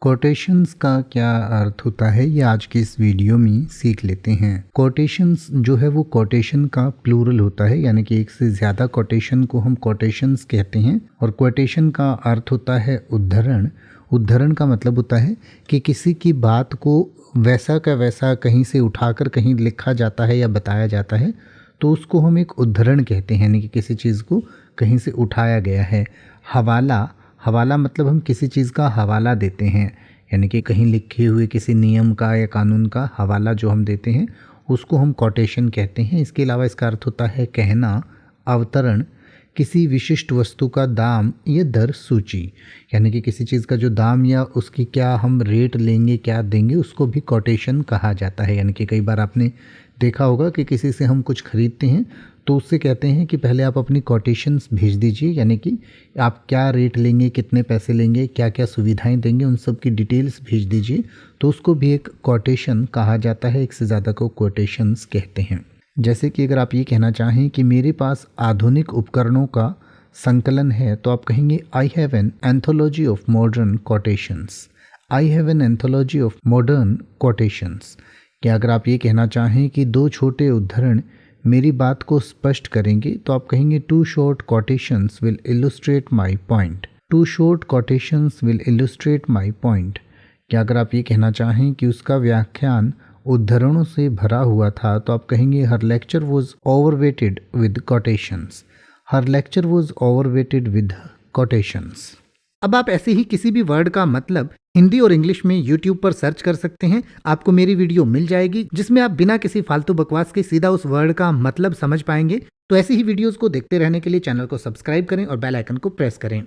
Quotations का क्या अर्थ होता है ये आज की इस वीडियो में सीख लेते हैं। कोटेशंस जो है वो कोटेशन का प्लूरल होता है, यानी कि एक से ज़्यादा कोटेशन को हम कोटेशंस कहते हैं। और कोटेशन का अर्थ होता है उद्धरण। उद्धरण का मतलब होता है कि किसी की बात को वैसा का वैसा कहीं से उठाकर कहीं लिखा जाता है या बताया जाता है, तो उसको हम एक उद्धरण कहते हैं, यानी कि किसी चीज़ को कहीं से उठाया गया है। हवाला, हवाला मतलब हम किसी चीज़ का हवाला देते हैं, यानी कि कहीं लिखे हुए किसी नियम का या कानून का हवाला जो हम देते हैं उसको हम कोटेशन कहते हैं। इसके अलावा इसका अर्थ होता है कहना, अवतरण, किसी विशिष्ट वस्तु का दाम या दर सूची, यानी कि किसी चीज़ का जो दाम या उसकी क्या हम रेट लेंगे, क्या देंगे, उसको भी कोटेशन कहा जाता है। यानी कि कई बार आपने देखा होगा कि किसी से हम कुछ खरीदते हैं तो उससे कहते हैं कि पहले आप अपनी कोटेशंस भेज दीजिए, यानी कि आप क्या रेट लेंगे, कितने पैसे लेंगे, क्या क्या सुविधाएं देंगे, उन सब की डिटेल्स भेज दीजिए, तो उसको भी एक कोटेशन कहा जाता है। एक से ज़्यादा को कोटेशंस कहते हैं। जैसे कि अगर आप ये कहना चाहें कि मेरे पास आधुनिक उपकरणों का संकलन है, तो आप कहेंगे I have an anthology of modern quotations. I have an anthology of modern quotations. क्या अगर आप ये कहना चाहें कि दो छोटे उद्धरण मेरी बात को स्पष्ट करेंगे, तो आप कहेंगे two short quotations will illustrate my point. Two short quotations will illustrate my point. क्या अगर आप ये कहना चाहें कि उसका व्याख्यान उद्धरणों से भरा हुआ था, तो आप कहेंगे हर lecture was overweighted with quotations. हर lecture was overweighted with quotations. अब आप ऐसे ही किसी भी वर्ड का मतलब हिंदी और इंग्लिश में YouTube पर सर्च कर सकते हैं। आपको मेरी वीडियो मिल जाएगी जिसमें आप बिना किसी फालतू बकवास के सीधा उस वर्ड का मतलब समझ पाएंगे। तो ऐसी ही वीडियोस को देखते रहने के लिए चैनल को सब्सक्राइब करें और बेल आइकन को प्रेस करें।